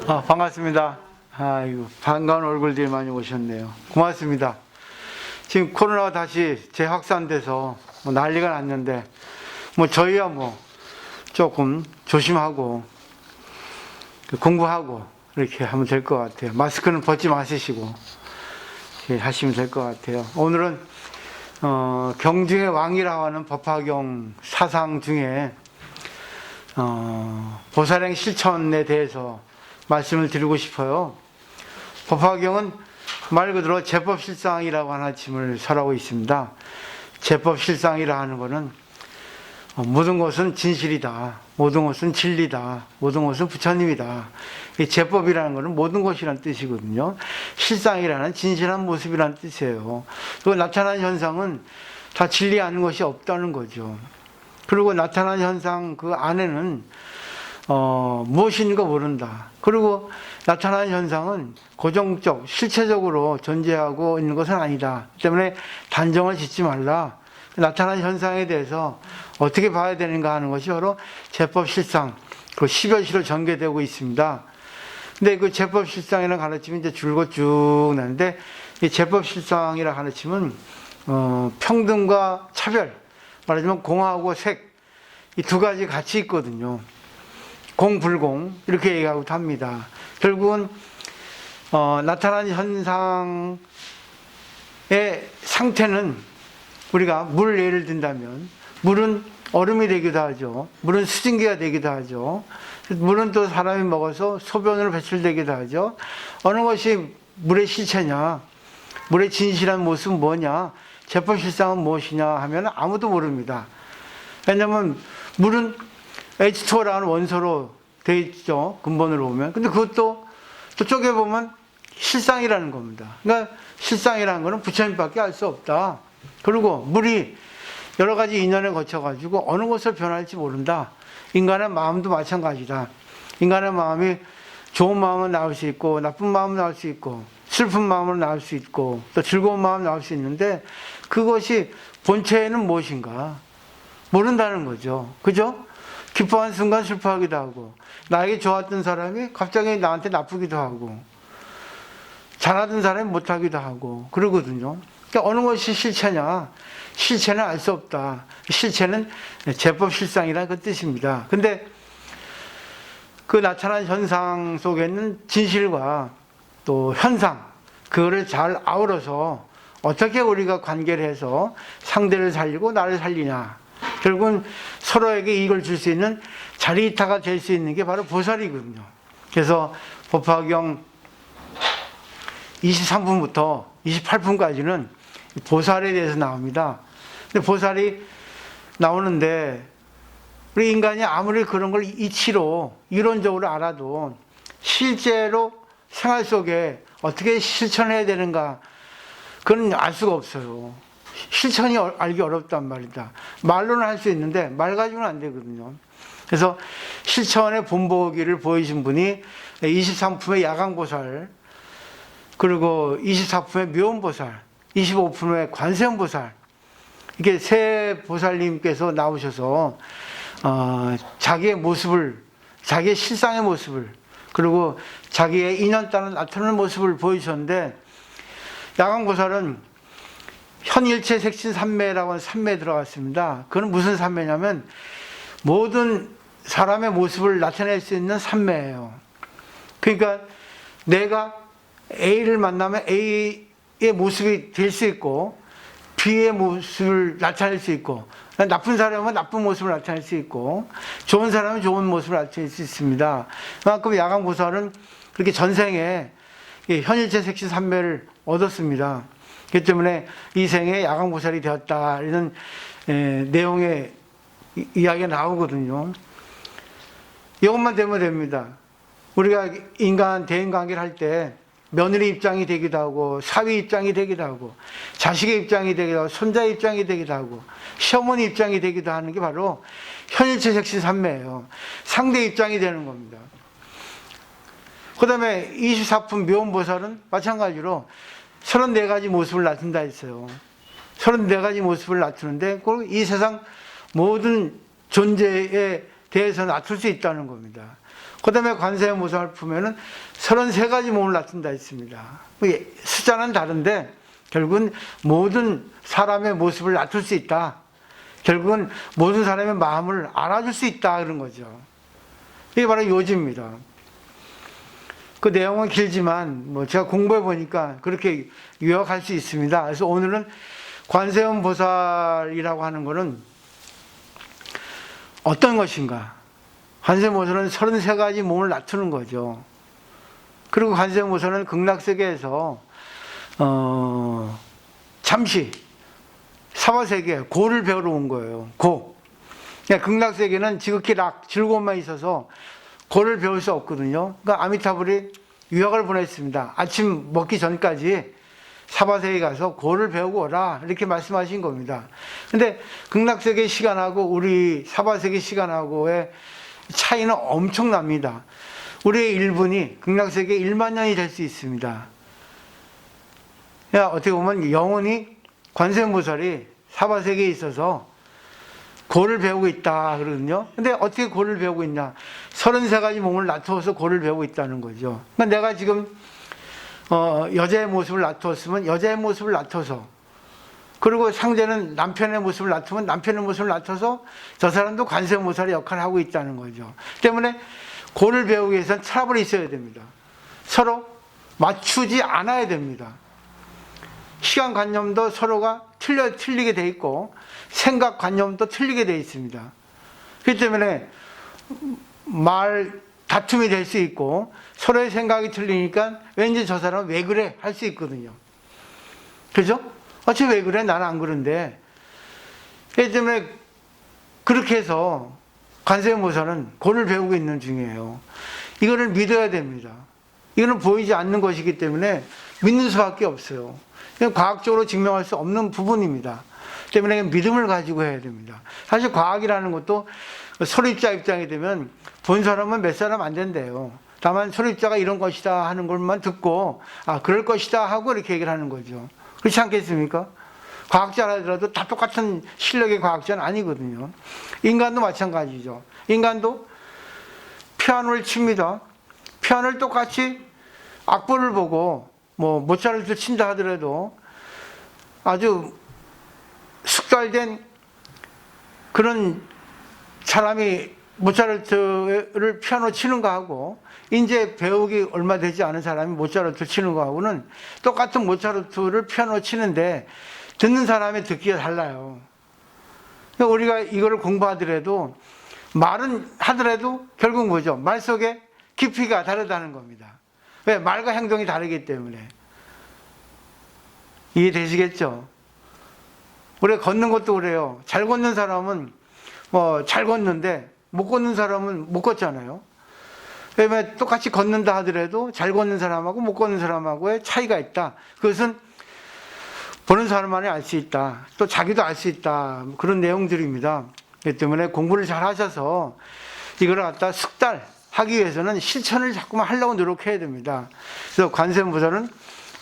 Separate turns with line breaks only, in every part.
반갑습니다. 아이고, 반가운 얼굴들이 많이 오셨네요. 고맙습니다. 지금 코로나가 다시 재확산돼서 난리가 났는데, 저희야 조금 조심하고, 공부하고, 이렇게 하면 될 것 같아요. 마스크는 벗지 마시고, 이렇게 하시면 될 것 같아요. 오늘은, 경중의 왕이라고 하는 법화경 사상 중에, 보살행 실천에 대해서 말씀을 드리고 싶어요. 법화경은 말 그대로 제법실상이라고 하는 아침을 설하고 있습니다. 제법실상이라 하는 것은 모든 것은 진실이다, 모든 것은 진리다, 모든 것은 부처님이다. 이 제법이라는 것은 모든 것이라는 뜻이거든요. 실상이라는 진실한 모습이라는 뜻이에요. 그 나타나는 현상은 다 진리 아닌 것이 없다는 거죠. 그리고 나타나는 현상 그 안에는 무엇인가 모른다. 그리고 나타나는 현상은 고정적, 실체적으로 존재하고 있는 것은 아니다. 때문에 단정을 짓지 말라. 나타나는 현상에 대해서 어떻게 봐야 되는가 하는 것이 바로 제법실상, 그 10여시로 전개되고 있습니다. 근데 그 제법실상이라는 가르침이 이제 줄곧 쭉 나는데, 이 제법실상이라는 가르침은, 평등과 차별, 말하자면 공하고 색, 이 두 가지 같이 있거든요. 공불공, 이렇게 얘기하고도 합니다. 결국은, 나타나는 현상의 상태는 우리가 물 예를 든다면, 물은 얼음이 되기도 하죠. 물은 수증기가 되기도 하죠. 물은 또 사람이 먹어서 소변으로 배출되기도 하죠. 어느 것이 물의 실체냐, 물의 진실한 모습은 뭐냐, 제법실상은 무엇이냐 하면 아무도 모릅니다. 왜냐하면 물은 H2O라는 원소로 되어 있죠. 근본으로 보면. 근데 그것도 또 쪼개보면 실상이라는 겁니다. 그러니까 실상이라는 것은 부처님밖에 알 수 없다. 그리고 물이 여러 가지 인연에 거쳐가지고 어느 것을 변할지 모른다. 인간의 마음도 마찬가지다. 인간의 마음이 좋은 마음은 나올 수 있고, 나쁜 마음은 나올 수 있고, 슬픈 마음은 나올 수 있고, 또 즐거운 마음은 나올 수 있는데, 그것이 본체에는 무엇인가? 모른다는 거죠. 그죠? 기뻐한 순간 슬퍼하기도 하고, 나에게 좋았던 사람이 갑자기 나한테 나쁘기도 하고, 잘하던 사람이 못하기도 하고, 그러거든요. 그러니까 어느 것이 실체냐? 실체는 알 수 없다. 실체는 제법실상이라는 그 뜻입니다. 근데 그 나타난 현상 속에는 진실과 또 현상, 그거를 잘 아우러서 어떻게 우리가 관계를 해서 상대를 살리고 나를 살리냐. 결국은 서로에게 이익을 줄 수 있는 자리이타가 될 수 있는 게 바로 보살이거든요. 그래서 법화경 23분부터 28분까지는 보살에 대해서 나옵니다. 근데 보살이 나오는데 우리 인간이 아무리 그런 걸 이치로 이론적으로 알아도 실제로 생활 속에 어떻게 실천해야 되는가, 그건 알 수가 없어요. 실천이 알기 어렵단 말이다. 말로는 할 수 있는데 말 가지고는 안 되거든요. 그래서 실천의 본보기를 보이신 분이 23품의 야광보살, 그리고 24품의 묘원보살, 25품의 관세음보살, 이게 세 보살님께서 나오셔서 자기의 모습을, 자기의 실상의 모습을, 그리고 자기의 인연 따라 나타나는 모습을 보여주셨는데, 야광보살은 현일체 색신 삼매라고 하는 삼매에 들어갔습니다. 그건 무슨 삼매냐면 모든 사람의 모습을 나타낼 수 있는 삼매예요. 그러니까 내가 A를 만나면 A의 모습이 될 수 있고, B의 모습을 나타낼 수 있고, 나쁜 사람은 나쁜 모습을 나타낼 수 있고, 좋은 사람은 좋은 모습을 나타낼 수 있습니다. 그만큼 야광보살은 그렇게 전생에 현일체 색신 삼매를 얻었습니다. 그렇기 때문에 이 생에 야광보살이 되었다, 이런 내용의 이야기가 나오거든요. 이것만 되면 됩니다. 우리가 대인 관계를 할 때 며느리 입장이 되기도 하고, 사위 입장이 되기도 하고, 자식의 입장이 되기도 하고, 손자의 입장이 되기도 하고, 시어머니 입장이 되기도 하는 게 바로 현일체 색신 삼매예요. 상대 입장이 되는 겁니다. 그 다음에 24품 묘원보살은 마찬가지로 34가지 모습을 나타낸다 했어요. 34가지 모습을 나타내는데 이 세상 모든 존재에 대해서 나쁠 수 있다는 겁니다. 그 다음에 관세음보살을 보면은 33가지 몸을 나타낸다 했습니다. 숫자는 다른데 결국은 모든 사람의 모습을 나타낼 수 있다. 결국은 모든 사람의 마음을 알아줄 수 있다. 그런 거죠. 이게 바로 요지입니다. 그 내용은 길지만 뭐 제가 공부해 보니까 그렇게 요약할 수 있습니다. 그래서 오늘은 관세음보살이라고 하는 것은 어떤 것인가? 관세음보살은 33가지 몸을 나타내는 거죠. 그리고 관세음보살은 극락세계에서 잠시 사바세계 고를 배우러 온 거예요. 고. 그러니까 극락세계는 지극히 즐거움만 있어서 고를 배울 수 없거든요. 그러니까 아미타불이 유학을 보냈습니다. 아침 먹기 전까지 사바세계 가서 고를 배우고 오라 이렇게 말씀하신 겁니다. 근데 극락세계 시간하고 우리 사바세계 시간하고의 차이는 엄청납니다. 우리의 1분이 극락세계 1만 년이 될 수 있습니다. 그러니까 어떻게 보면 영원히 관세음보살이 사바세계에 있어서 고를 배우고 있다 그러거든요. 근데 어떻게 고를 배우고 있냐? 33가지 몸을 나타내서 고를 배우고 있다는 거죠. 그러니까 내가 지금 여자의 모습을 나타냈으면 여자의 모습을 나타서, 그리고 상대는 남편의 모습을 나타내면 남편의 모습을 나타서 저 사람도 관세음보살의 역할을 하고 있다는 거죠. 때문에 고를 배우기 위해서는 트러블이 있어야 됩니다. 서로 맞추지 않아야 됩니다. 시간관념도 서로가 틀리게 돼 있고 생각관념도 틀리게 돼 있습니다. 그렇기 때문에 다툼이 될 수 있고 서로의 생각이 틀리니까 왠지 저 사람은 왜 그래? 할 수 있거든요. 그죠? 어째 왜 그래? 나는 안 그런데. 그렇기 때문에 그렇게 해서 관세음보살은 고를 배우고 있는 중이에요. 이거를 믿어야 됩니다. 이거는 보이지 않는 것이기 때문에 믿는 수밖에 없어요. 과학적으로 증명할 수 없는 부분입니다. 때문에 믿음을 가지고 해야 됩니다. 사실 과학이라는 것도 설립자 입장이 되면 본 사람은 몇 사람 안 된대요. 다만 설립자가 이런 것이다 하는 것만 듣고 그럴 것이다 하고 이렇게 얘기를 하는 거죠. 그렇지 않겠습니까? 과학자라더라도 다 똑같은 실력의 과학자는 아니거든요. 인간도 마찬가지죠. 인간도 피아노를 칩니다. 피아노를 똑같이 악보를 보고 뭐 모차르트 친다 하더라도 아주 숙달된 그런 사람이 모차르트를 피아노 치는 거하고 이제 배우기 얼마 되지 않은 사람이 모차르트 치는 거하고는 똑같은 모차르트를 피아노 치는데 듣는 사람의 듣기가 달라요. 그러니까 우리가 이거를 공부하더라도 말은 하더라도 결국 뭐죠? 말 속에 깊이가 다르다는 겁니다. 왜? 말과 행동이 다르기 때문에. 이해되시겠죠? 우리가 걷는 것도 그래요. 잘 걷는 사람은 잘 걷는데 못 걷는 사람은 못 걷잖아요. 왜냐면 똑같이 걷는다 하더라도 잘 걷는 사람하고 못 걷는 사람하고의 차이가 있다. 그것은 보는 사람만이 알 수 있다. 또 자기도 알 수 있다. 그런 내용들입니다. 그렇기 때문에 공부를 잘 하셔서 이걸 갖다 숙달하기 위해서는 실천을 자꾸만 하려고 노력해야 됩니다. 그래서 관세음보살은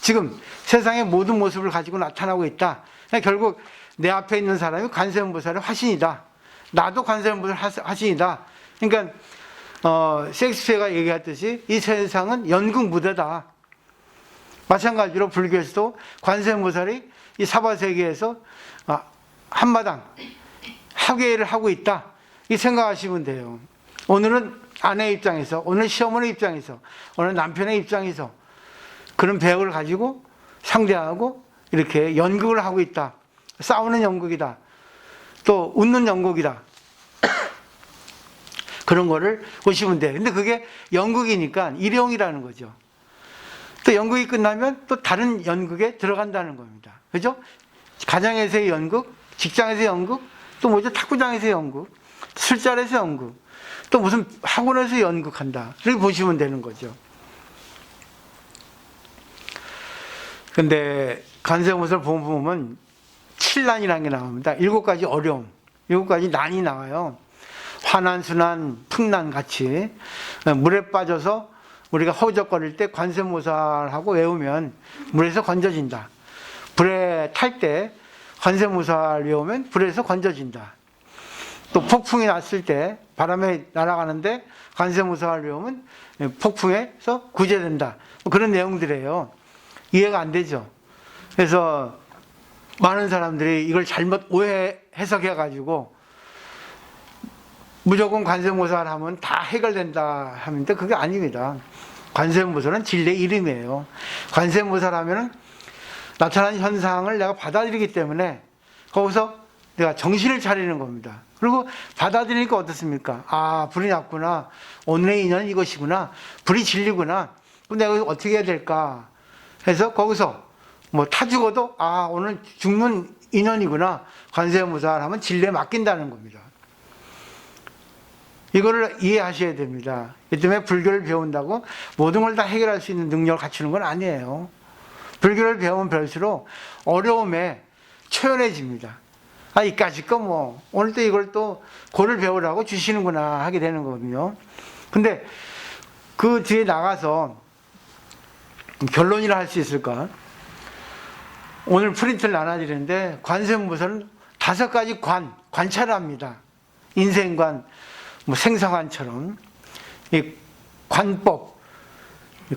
지금 세상의 모든 모습을 가지고 나타나고 있다. 결국 내 앞에 있는 사람이 관세음보살의 화신이다. 나도 관세음보살 화신이다. 그러니까 셰익스피어가 얘기했듯이 이 세상은 연극 무대다. 마찬가지로 불교에서도 관세음보살이 이 사바세계에서 한마당 학예를 하고 있다. 이 생각하시면 돼요. 오늘은 아내 입장에서, 오늘 시어머니 입장에서, 오늘 남편의 입장에서 그런 배역을 가지고 상대하고 이렇게 연극을 하고 있다. 싸우는 연극이다. 또 웃는 연극이다. 그런 거를 보시면 돼요. 근데 그게 연극이니까 일용이라는 거죠. 또 연극이 끝나면 또 다른 연극에 들어간다는 겁니다. 그죠? 가정에서의 연극, 직장에서의 연극, 또 뭐죠? 탁구장에서의 연극, 술자리에서 연극, 또 무슨 학원에서 연극한다. 이렇게 보시면 되는 거죠. 근데 관세음보살 보면 7난이라는 게 나옵니다. 7가지 어려움, 7가지 난이 나와요. 화난, 순난, 풍난 같이 물에 빠져서 우리가 허우적거릴 때 관세음보살하고 외우면 물에서 건져진다. 불에 탈 때 관세음보살 외우면 불에서 건져진다. 또 폭풍이 났을 때 바람에 날아가는데 관세음보살을 배우면 폭풍에서 구제된다. 뭐 그런 내용들이에요. 이해가 안 되죠. 그래서 많은 사람들이 이걸 잘못 오해 해석해가지고 무조건 관세음보살 하면 다 해결된다 하는데 그게 아닙니다. 관세음보살은 진례 이름이에요. 관세음보살 하면은 나타난 현상을 내가 받아들이기 때문에 거기서 내가 정신을 차리는 겁니다. 그리고 받아들이니까 어떻습니까? 아, 불이 났구나. 오늘의 인연은 이것이구나. 불이 진리구나. 그럼 내가 어떻게 해야 될까? 해서 거기서 뭐 타 죽어도 아, 오늘 죽는 인연이구나. 관세음보살 하면 진리에 맡긴다는 겁니다. 이거를 이해하셔야 됩니다. 이 때문에 불교를 배운다고 모든 걸 다 해결할 수 있는 능력을 갖추는 건 아니에요. 불교를 배우면 배울수록 어려움에 초연해집니다. 아, 이까짓 거 뭐, 오늘 또 이걸 또 고를 배우라고 주시는구나 하게 되는 거거든요. 근데 그 뒤에 나가서 결론이라 할 수 있을까? 오늘 프린트를 나눠드리는데 관세음보살은 5가지 관찰을 합니다. 인생관, 뭐 생사관처럼 이 관법,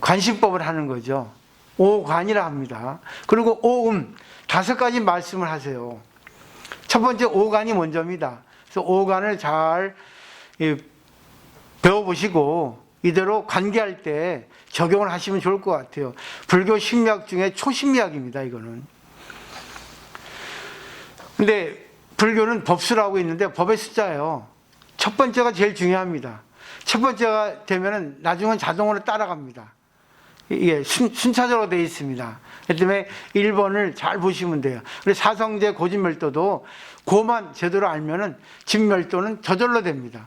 관심법을 하는 거죠. 오관이라 합니다. 그리고 오음 5가지 말씀을 하세요. 첫 번째 오관이 먼저입니다. 그래서 오관을 잘 배워보시고 이대로 관계할 때 적용을 하시면 좋을 것 같아요. 불교 심리학 중에 초심리학입니다. 이거는. 근데 불교는 법수라고 있는데 법의 숫자예요. 첫 번째가 제일 중요합니다. 첫 번째가 되면은 나중은 자동으로 따라갑니다. 이게 순차적으로 되어 있습니다. 그렇기 때문에 1번을 잘 보시면 돼요. 그래서 사성제 고진멸도도 고만 제대로 알면은 진멸도는 저절로 됩니다.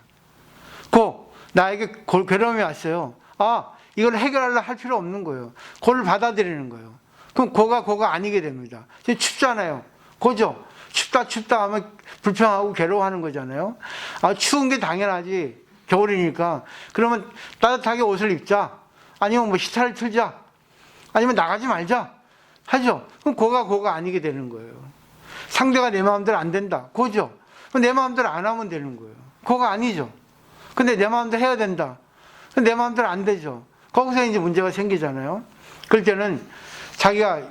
나에게 괴로움이 왔어요. 아, 이걸 해결하려 할 필요 없는 거예요. 고를 받아들이는 거예요. 그럼 고가 아니게 됩니다. 지금 춥잖아요. 고죠? 춥다 하면 불평하고 괴로워하는 거잖아요. 아, 추운 게 당연하지. 겨울이니까. 그러면 따뜻하게 옷을 입자. 아니면 뭐 히터를 틀자. 아니면 나가지 말자. 하죠. 그럼 고가 아니게 되는 거예요. 상대가 내 마음대로 안 된다. 고죠. 그럼 내 마음대로 안 하면 되는 거예요. 고가 아니죠. 근데 내 마음대로 해야 된다. 내 마음대로 안 되죠. 거기서 이제 문제가 생기잖아요. 그럴 때는 자기가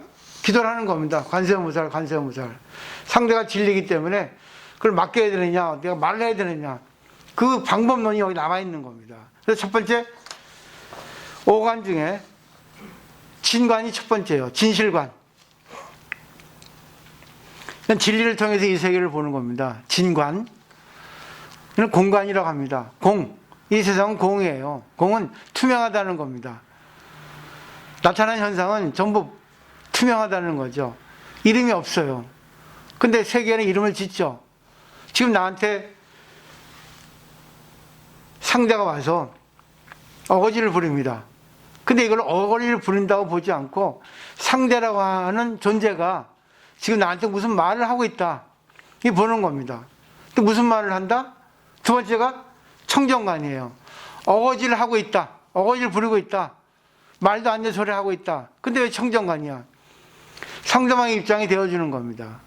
기도를 하는 겁니다. 관세음보살. 상대가 진리이기 때문에 그걸 맡겨야 되느냐, 내가 말을 해야 되느냐. 그 방법론이 여기 남아 있는 겁니다. 그래서 첫 번째, 오관 중에 진관이 첫 번째예요. 진실관. 진리를 통해서 이 세계를 보는 겁니다. 진관. 이는 공관이라고 합니다. 이 세상은 공이에요. 공은 투명하다는 겁니다. 나타난 현상은 전부 투명하다는 거죠. 이름이 없어요. 근데 세계에는 이름을 짓죠. 지금 나한테 상대가 와서 어거지를 부립니다. 근데 이걸 어거지를 부린다고 보지 않고 상대라고 하는 존재가 지금 나한테 무슨 말을 하고 있다. 이 보는 겁니다. 또 무슨 말을 한다? 두 번째가 청정관이에요. 어거지를 하고 있다. 어거지를 부리고 있다. 말도 안 되는 소리를 하고 있다. 근데 왜 청정관이야? 상대방의 입장이 되어주는 겁니다.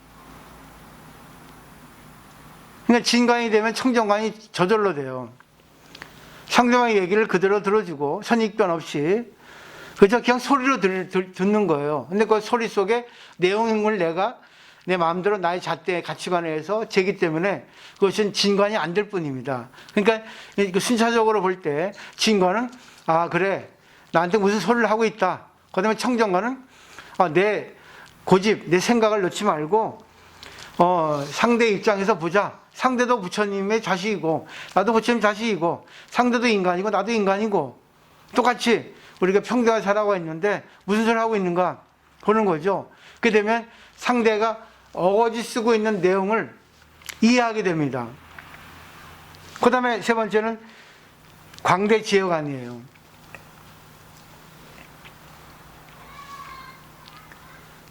그러니까 진관이 되면 청정관이 저절로 돼요. 상대방의 얘기를 그대로 들어주고 선입견 없이 그저 그냥 소리로 듣는 거예요. 근데 그 소리 속에 내용을 내가 내 마음대로 나의 잣대 가치관에 의해서 재기 때문에 그것은 진관이 안 될 뿐입니다. 그러니까 순차적으로 볼 때 진관은 아 그래 나한테 무슨 소리를 하고 있다. 그 다음에 청정관은 내 고집, 내 생각을 넣지 말고 상대 입장에서 보자. 상대도 부처님의 자식이고 나도 부처님 자식이고 상대도 인간이고 나도 인간이고 똑같이 우리가 평등하게 살아가고 있는데 무슨 소리를 하고 있는가 보는 거죠. 그렇게 되면 상대가 어거지 쓰고 있는 내용을 이해하게 됩니다. 그 다음에 세 번째는 광대지혜관이에요.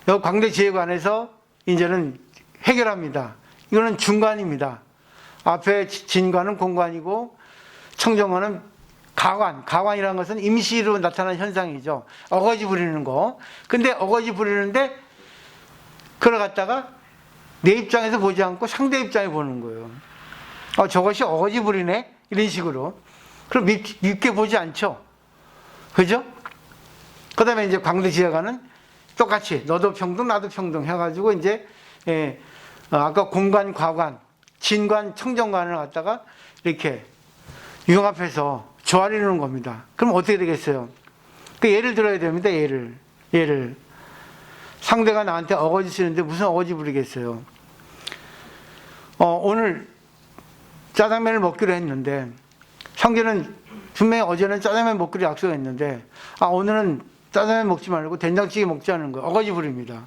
이 광대지혜관에서 이제는 해결합니다. 이거는 중관입니다. 앞에 진관은 공관이고 청정관은 가관. 가관이라는 것은 임시로 나타나는 현상이죠. 어거지 부리는 거. 근데 어거지 부리는데 그걸 갖다가 내 입장에서 보지 않고 상대 입장에 보는 거예요. 저것이 어거지 부리네? 이런 식으로. 그럼 밉게 보지 않죠. 그죠? 그 다음에 이제 광대지혜가는 똑같이 너도 평등, 나도 평등 해가지고 이제, 아까 공관, 과관, 진관, 청정관을 갖다가 이렇게 융합해서 조아리는 겁니다. 그럼 어떻게 되겠어요? 그 예를 들어야 됩니다. 예를. 상대가 나한테 어거지 쓰는데 무슨 어거지 부리겠어요? 오늘 짜장면을 먹기로 했는데, 상대는 분명히 어제는 짜장면 먹기로 약속했는데, 오늘은 짜장면 먹지 말고 된장찌개 먹자는 거예요. 어거지 부립니다.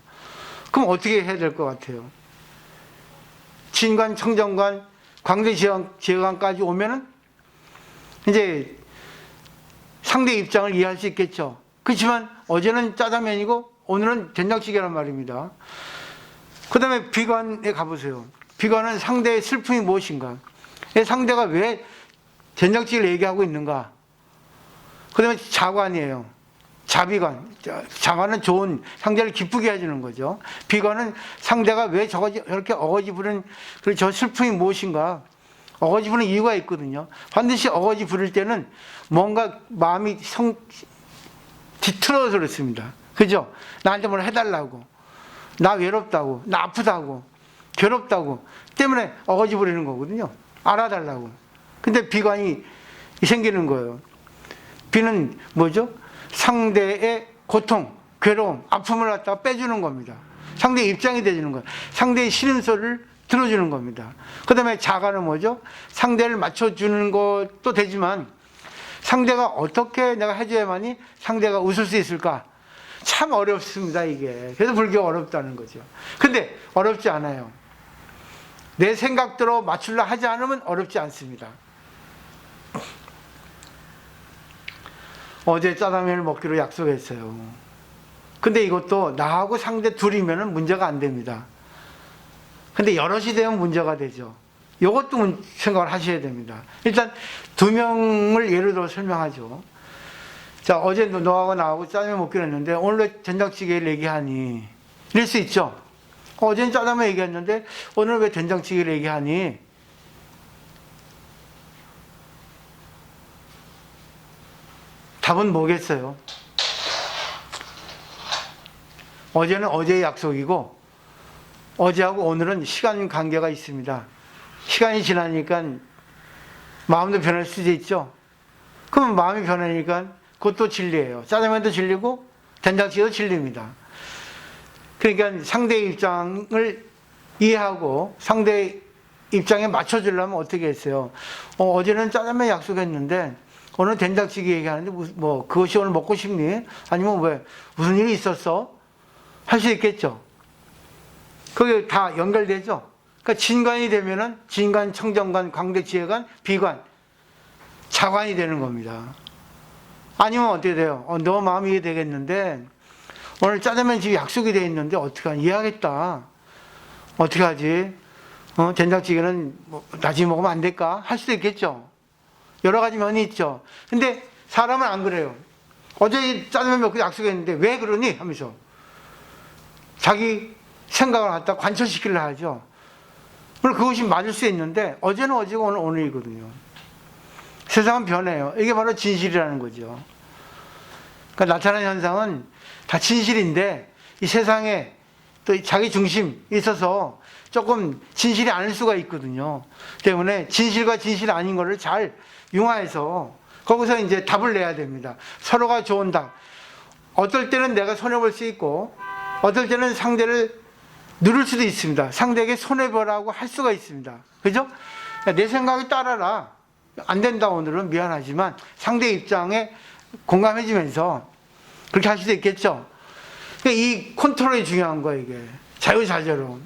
그럼 어떻게 해야 될 것 같아요? 진관, 청정관, 광대지혜관까지 오면은 이제 상대 입장을 이해할 수 있겠죠. 그렇지만 어제는 짜장면이고 오늘은 된장찌개란 말입니다. 그 다음에 비관에 가보세요. 비관은 상대의 슬픔이 무엇인가? 상대가 왜 된장찌개를 얘기하고 있는가? 그 다음에 자관이에요. 자비관. 자관은 좋은, 상대를 기쁘게 해주는 거죠. 비관은 상대가 왜 저렇게 어거지 부른 저 슬픔이 무엇인가? 어거지 부르는 이유가 있거든요. 반드시 어거지 부를 때는 뭔가 마음이 뒤틀어서 그렇습니다. 그죠? 나한테 뭘 해달라고. 나 외롭다고. 나 아프다고. 괴롭다고. 때문에 어거지 부리는 거거든요. 알아달라고. 근데 비관이 생기는 거예요. 비는 뭐죠? 상대의 고통, 괴로움, 아픔을 갖다가 빼주는 겁니다. 상대의 입장이 돼주는 거예요. 상대의 싫은 소리를 들어주는 겁니다. 그 다음에 자가는 뭐죠? 상대를 맞춰주는 것도 되지만 상대가 어떻게 내가 해줘야만이 상대가 웃을 수 있을까? 참 어렵습니다, 이게. 그래서 불교가 어렵다는 거죠. 근데 어렵지 않아요. 내 생각대로 맞추려 하지 않으면 어렵지 않습니다. 어제 짜장면을 먹기로 약속했어요. 근데 이것도 나하고 상대 둘이면 문제가 안 됩니다. 근데 여럿이 되면 문제가 되죠. 이것도 생각을 하셔야 됩니다. 일단 두 명을 예를 들어 설명하죠. 자, 어제 너하고 나하고 짜장면 먹기로 했는데 오늘 왜 된장찌개를 얘기하니? 이럴 수 있죠. 어제는 짜장면 얘기했는데 오늘 왜 된장찌개를 얘기하니? 답은 뭐겠어요? 어제는 어제의 약속이고 어제하고 오늘은 시간 관계가 있습니다. 시간이 지나니까 마음도 변할 수도 있죠. 그러면 마음이 변하니까 그것도 진리예요. 짜장면도 진리고 된장찌개도 진리입니다. 그러니까 상대의 입장을 이해하고 상대의 입장에 맞춰주려면 어떻게 했어요? 어제는 짜장면 약속했는데 오늘 된장찌개 얘기하는데 뭐 그것이 오늘 먹고 싶니? 아니면 왜 무슨 일이 있었어? 할 수 있겠죠. 그게 다 연결되죠. 그러니까 진관이 되면은 진관, 청정관, 광대지혜관, 비관, 자관이 되는 겁니다. 아니면 어떻게 돼요? 너 마음이 이해되겠는데 오늘 짜장면 집이 약속이 돼 있는데 어떡하니? 이해하겠다. 어떻게 하지? 된장찌개는 나중에 먹으면 안 될까? 할 수도 있겠죠. 여러 가지 면이 있죠. 근데 사람은 안 그래요. 어제 짜장면 먹고 약속했는데 왜 그러니? 하면서 자기 생각을 갖다 관철시키려 하죠. 물론 그것이 맞을 수 있는데 어제는 어제고 오늘 오늘이거든요. 세상은 변해요. 이게 바로 진실이라는 거죠. 그러니까 나타나는 현상은 다 진실인데 이 세상에 또 자기 중심이 있어서 조금 진실이 아닐 수가 있거든요. 때문에 진실과 진실 아닌 거를 잘 융화해서 거기서 이제 답을 내야 됩니다. 서로가 좋은 답. 어떨 때는 내가 손해볼 수 있고 어떨 때는 상대를 누를 수도 있습니다. 상대에게 손해보라고 할 수가 있습니다. 그죠? 내 생각에 따라라. 안 된다 오늘은 미안하지만 상대 입장에 공감해주면서 그렇게 할 수도 있겠죠. 이 컨트롤이 중요한 거예요. 이게 자유자재로.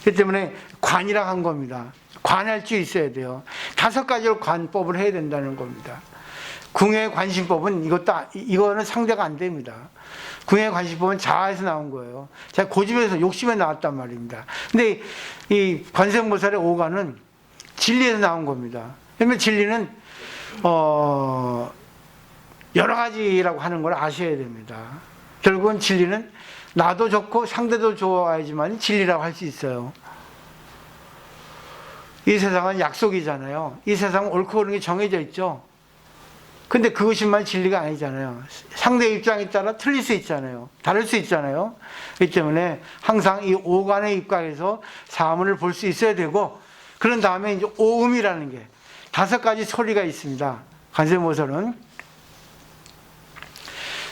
그렇기 때문에 관이라 한 겁니다. 관할 줄 있어야 돼요. 5가지로 관법을 해야 된다는 겁니다. 궁의 관심법은 이거는 상대가 안 됩니다. 궁의 관심법은 자아에서 나온 거예요. 제가 고집에서 욕심에 나왔단 말입니다. 근데 이 관세음보살의 오관은 진리에서 나온 겁니다. 그러면 진리는 여러 가지라고 하는 걸 아셔야 됩니다. 결국은 진리는 나도 좋고 상대도 좋아야지만 진리라고 할 수 있어요. 이 세상은 약속이잖아요. 이 세상은 옳고 그른 게 정해져 있죠. 근데 그것이만 진리가 아니잖아요. 상대 입장에 따라 틀릴 수 있잖아요. 다를 수 있잖아요. 그렇기 때문에 항상 이 오간의 입각에서 사물을 볼 수 있어야 되고, 그런 다음에 이제 오음이라는 게 5가지 소리가 있습니다. 관세음보살은.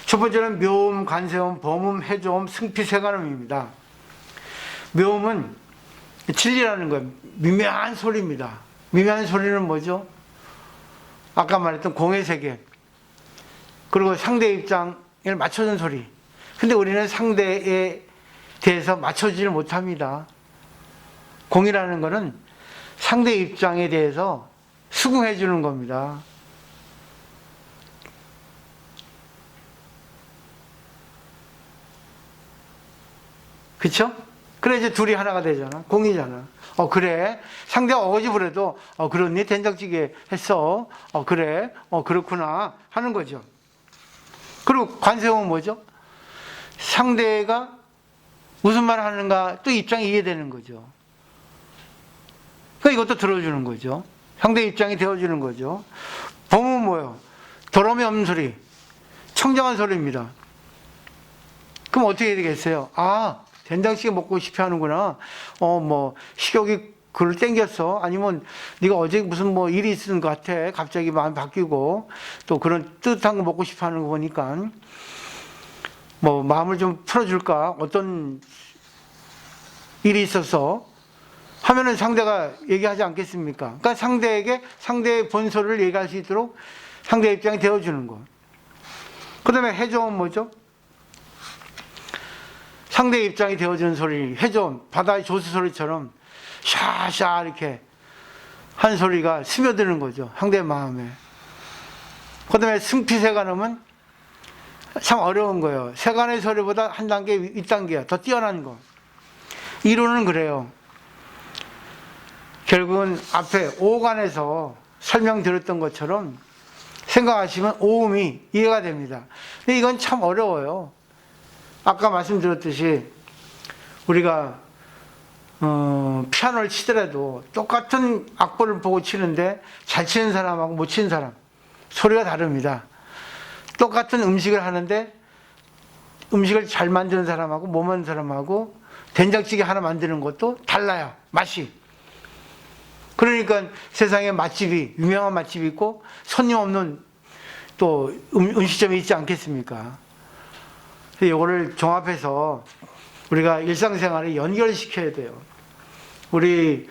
첫 번째는 묘음, 관세음, 범음, 해조음, 승피, 세간음입니다. 묘음은 진리라는 거예요. 미묘한 소리입니다. 미묘한 소리는 뭐죠? 아까 말했던 공의 세계, 그리고 상대 입장을 맞춰준 소리. 근데 우리는 상대에 대해서 맞춰주질 못합니다. 공이라는 거는 상대 입장에 대해서 수긍해 주는 겁니다. 그쵸? 그래 이제 둘이 하나가 되잖아. 공이잖아. 그래. 상대가 어거지 부려도 그렇니? 된장찌개 했어. 그래. 그렇구나. 하는 거죠. 그리고 관세음은 뭐죠? 상대가 무슨 말 하는가 또 입장이 이해되는 거죠. 그러니까 이것도 들어주는 거죠. 상대 입장이 되어주는 거죠. 범은 뭐예요? 더러움이 없는 소리. 청정한 소리입니다. 그럼 어떻게 해야 되겠어요? 된장찌개 먹고 싶어 하는구나. 식욕이 그걸 땡겼어. 아니면 네가 어제 무슨 일이 있은 것 같아. 갑자기 마음이 바뀌고 또 그런 뜨뜻한 거 먹고 싶어 하는 거 보니까 마음을 좀 풀어줄까? 어떤 일이 있어서 하면은 상대가 얘기하지 않겠습니까? 그러니까 상대에게 상대의 본소를 얘기할 수 있도록 상대 입장이 되어주는 거. 그 다음에 해조은 뭐죠? 상대 입장이 되어주는 소리, 해조음, 바다의 조수 소리처럼 샤샤 이렇게 한 소리가 스며드는 거죠. 상대의 마음에. 그 다음에 승피세간음은 참 어려운 거예요. 세간의 소리보다 한 단계 윗단계야. 더 뛰어난 거. 이론은 그래요. 결국은 앞에 오간에서 설명드렸던 것처럼 생각하시면 오음이 이해가 됩니다. 근데 이건 참 어려워요. 아까 말씀드렸듯이 우리가 피아노를 치더라도 똑같은 악보를 보고 치는데 잘 치는 사람하고 못 치는 사람 소리가 다릅니다. 똑같은 음식을 하는데 음식을 잘 만드는 사람하고 못 만드는 사람하고 된장찌개 하나 만드는 것도 달라요. 맛이. 그러니까 세상에 맛집이 유명한 맛집이 있고 손님 없는 또 음식점이 있지 않겠습니까? 이거를 종합해서 우리가 일상생활에 연결시켜야 돼요. 우리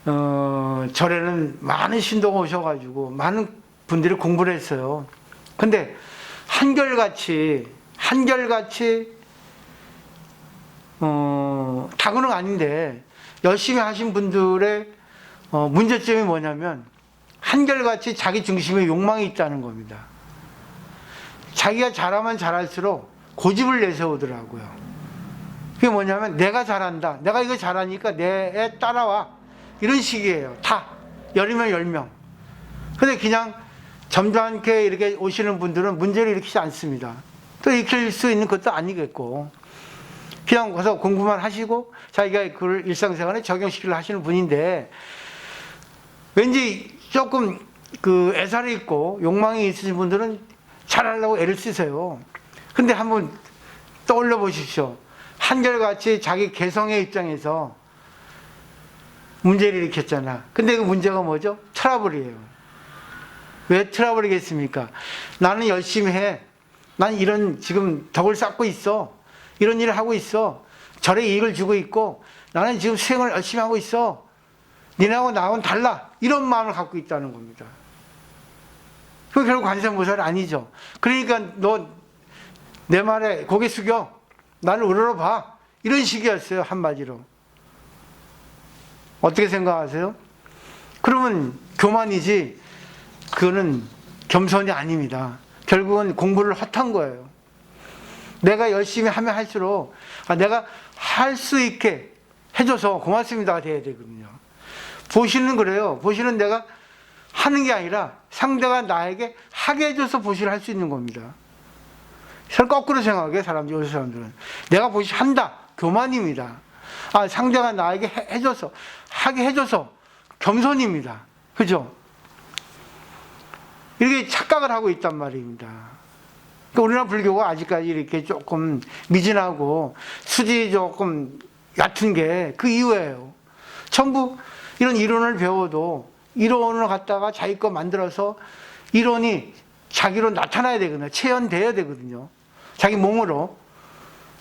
절에는 많은 신도가 오셔가지고 많은 분들이 공부를 했어요. 근데 한결같이 다그는 아닌데 열심히 하신 분들의 문제점이 뭐냐면 한결같이 자기 중심의 욕망이 있다는 겁니다. 자기가 잘하면 잘할수록 고집을 내세우더라고요. 그게 뭐냐면 내가 잘한다. 내가 이거 잘하니까 내 애 따라와. 이런 식이에요. 다. 10명 10명. 근데 그냥 점잖게 이렇게 오시는 분들은 문제를 일으키지 않습니다. 또 일으킬 수 있는 것도 아니겠고. 그냥 가서 공부만 하시고 자기가 그걸 일상생활에 적용시키려 하시는 분인데 왠지 조금 애살이 있고 욕망이 있으신 분들은 잘하려고 애를 쓰세요. 근데 한번 떠올려 보십시오. 한결같이 자기 개성의 입장에서 문제를 일으켰잖아. 근데 그 문제가 뭐죠? 트러블이에요. 왜 트러블이겠습니까? 나는 열심히 해. 난 이런 지금 덕을 쌓고 있어. 이런 일을 하고 있어. 절에 이익을 주고 있고 나는 지금 수행을 열심히 하고 있어. 니네하고 나하고는 달라. 이런 마음을 갖고 있다는 겁니다. 그게 결국 관세음보살이 아니죠. 그러니까 너 내 말에 고개 숙여. 나를 우러러봐. 이런 식이었어요. 한마디로. 어떻게 생각하세요? 그러면 교만이지 그거는 겸손이 아닙니다. 결국은 공부를 헛한 거예요. 내가 열심히 하면 할수록 내가 할 수 있게 해줘서 고맙습니다가 돼야 되거든요. 보시는 그래요. 보시는 내가 하는 게 아니라 상대가 나에게 하게 해줘서 보시를 할 수 있는 겁니다. 잘 거꾸로 생각해 사람들, 요새 사람들은. 내가 보시 한다. 교만입니다. 상대가 나에게 해줘서, 하게 해줘서 겸손입니다. 그죠? 이렇게 착각을 하고 있단 말입니다. 그러니까 우리나라 불교가 아직까지 이렇게 조금 미진하고 수지 조금 얕은 게 그 이유예요. 전부 이런 이론을 배워도 이론을 갖다가 자기 거 만들어서 이론이 자기로 나타나야 되거든요. 체현돼야 되거든요. 자기 몸으로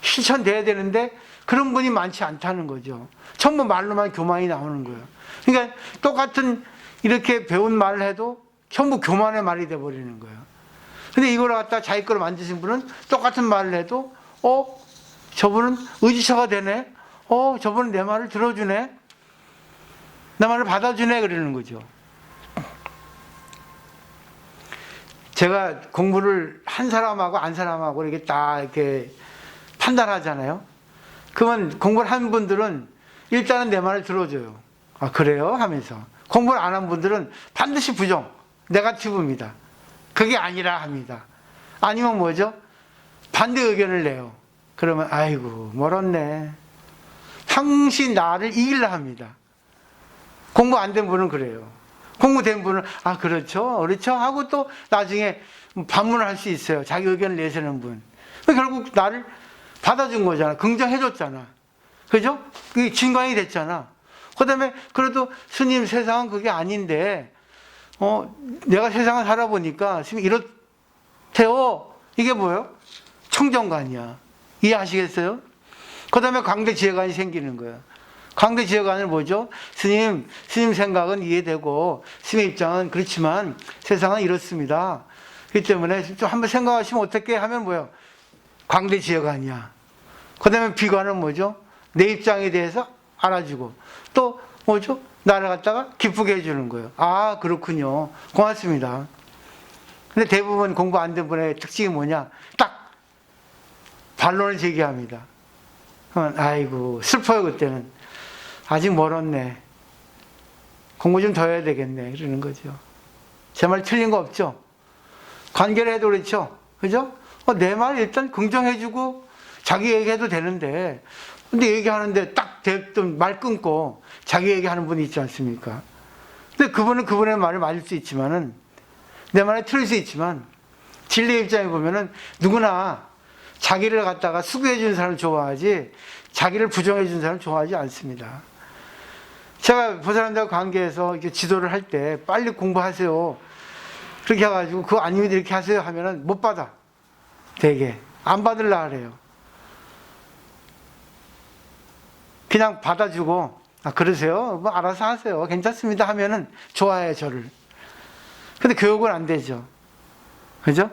실천돼야 되는데 그런 분이 많지 않다는 거죠. 전부 말로만 교만이 나오는 거예요. 그러니까 똑같은 이렇게 배운 말을 해도 전부 교만의 말이 돼버리는 거예요. 근데 이걸 갖다 자기 거로 만드신 분은 똑같은 말을 해도 저분은 의지처가 되네. 저분은 내 말을 들어주네. 내 말을 받아주네. 그러는 거죠. 제가 공부를 한 사람하고 안 사람하고 이렇게 딱 이렇게 판단하잖아요. 그러면 공부를 한 분들은 일단은 내 말을 들어줘요. 아, 그래요? 하면서. 공부를 안 한 분들은 반드시 부정, 네거티브입니다. 그게 아니라 합니다. 아니면 뭐죠? 반대 의견을 내요. 그러면 아이고 멀었네. 항시 나를 이기려 합니다. 공부 안 된 분은 그래요. 공부된 분은 아 그렇죠 그렇죠 하고 또 나중에 반문을 할 수 있어요. 자기 의견을 내세우는 분. 결국 나를 받아준 거잖아. 긍정해줬잖아. 그죠? 그게 진광이 됐잖아. 그 다음에 그래도 스님 세상은 그게 아닌데 내가 세상을 살아보니까 스님 이렇대요. 이게 뭐예요? 청정관이야. 이해하시겠어요? 그 다음에 광대지혜관이 생기는 거예요. 광대지혜관은 뭐죠? 스님 생각은 이해되고 스님 입장은 그렇지만 세상은 이렇습니다. 그렇기 때문에 좀 한번 생각하시면 어떻게 하면 뭐예요? 광대지혜관이야. 그 다음에 비관은 뭐죠? 내 입장에 대해서 알아주고 또 뭐죠? 나를 갖다가 기쁘게 해주는 거예요. 아 그렇군요. 고맙습니다. 근데 대부분 공부 안 된 분의 특징이 뭐냐? 딱 반론을 제기합니다. 아이고 슬퍼요. 그때는 아직 멀었네. 공부 좀 더 해야 되겠네. 이러는 거죠. 제 말 틀린 거 없죠? 관계를 해도 그렇죠? 그죠? 내 말 일단 긍정해주고 자기 얘기해도 되는데 근데 얘기하는데 딱 됐던 말 끊고 자기 얘기하는 분이 있지 않습니까? 근데 그분은 그분의 말을 맞을 수 있지만은 내 말에 틀릴 수 있지만 진리의 입장에 보면은 누구나 자기를 갖다가 수구해 주는 사람을 좋아하지 자기를 부정해 주는 사람을 좋아하지 않습니다. 제가 보살님들과 관계에서 이렇게 지도를 할 때 빨리 공부하세요. 그렇게 해가지고 그거 아니면 이렇게 하세요 하면은 못 받아. 되게 안 받으려 그래요. 그냥 받아주고 아 그러세요? 뭐 알아서 하세요. 괜찮습니다 하면은 좋아해요 저를. 근데 교육은 안 되죠. 그죠?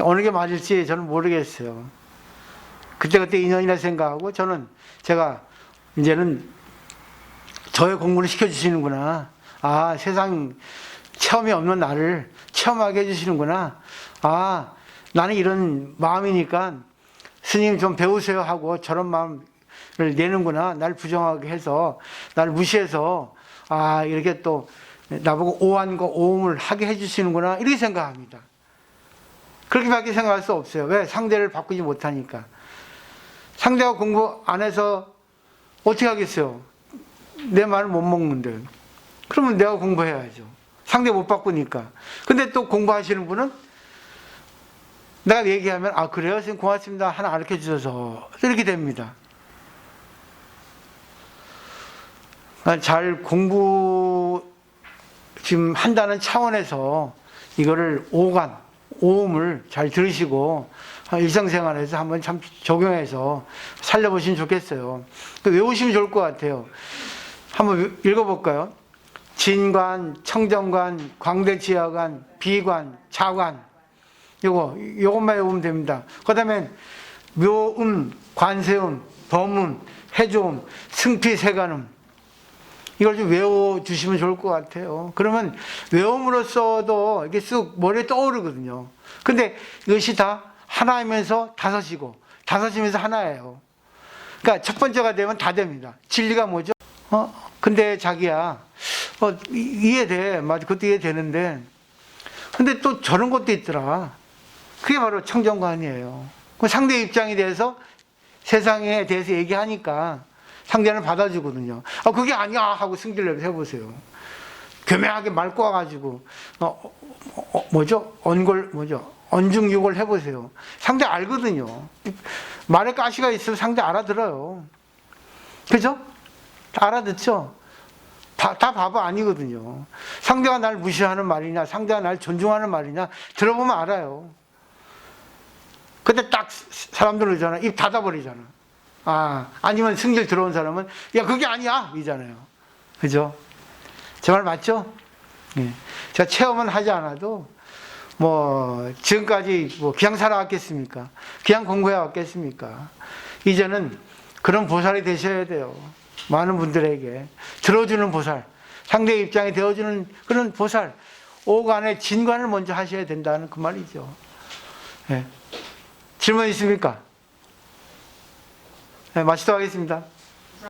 어느 게 맞을지 저는 모르겠어요. 그때그때 인연이라 생각하고 제가 이제는 저의 공부를 시켜주시는구나. 아 세상 체험이 없는 나를 체험하게 해주시는구나. 아 나는 이런 마음이니까 스님 좀 배우세요 하고 저런 마음을 내는구나. 날 부정하게 해서 날 무시해서 아 이렇게 또 나보고 오한과 오음을 하게 해주시는구나 이렇게 생각합니다. 그렇게밖에 생각할 수 없어요. 왜? 상대를 바꾸지 못하니까. 상대가 공부 안 해서 어떻게 하겠어요? 내 말을 못 먹는데. 그러면 내가 공부해야죠. 상대 못 바꾸니까. 근데 또 공부하시는 분은 내가 얘기하면 아 그래요? 선생님 고맙습니다. 하나 가르쳐 주셔서 이렇게 됩니다. 잘 공부 지금 한다는 차원에서 이거를 오음을 잘 들으시고 일상생활에서 한번 참 적용해서 살려보시면 좋겠어요. 외우시면 좋을 것 같아요. 한번 읽어볼까요? 진관, 청정관, 광대지혜관, 비관, 자관 요것만 외우면 됩니다. 그 다음에 묘음, 관세음, 범음, 해조음, 승피세간음 이걸 좀 외워주시면 좋을 것 같아요. 그러면 외움으로써도 이게 쑥 머리에 떠오르거든요. 근데 이것이 다 하나이면서 다섯이고 다섯이면서 하나예요. 그러니까 첫 번째가 되면 다 됩니다. 진리가 뭐죠? 근데 자기야 이해돼. 맞아. 그것도 이해되는데 근데 또 저런 것도 있더라. 그게 바로 청정관이에요. 상대 입장에 대해서 세상에 대해서 얘기하니까 상대는 받아주거든요. 그게 아니야 하고 승질을 해보세요. 교묘하게 말 꼬아가지고 언중육을 해보세요. 상대 알거든요. 말에 가시가 있으면 상대 알아들어요. 그죠? 다 알아듣죠? 다 바보 아니거든요. 상대가 날 무시하는 말이냐, 상대가 날 존중하는 말이냐, 들어보면 알아요. 근데 딱 사람들 그러잖아. 입 닫아버리잖아. 아니면 승질 들어온 사람은, 야, 그게 아니야! 이잖아요. 그죠? 제 말 맞죠? 예. 제가 체험은 하지 않아도, 지금까지 그냥 살아왔겠습니까? 그냥 공부해 왔겠습니까? 이제는 그런 보살이 되셔야 돼요. 많은 분들에게 들어주는 보살, 상대의 입장에 되어주는 그런 보살, 오간의 진관을 먼저 하셔야 된다는 그 말이죠. 네. 질문 있습니까? 네, 마치도록 하겠습니다.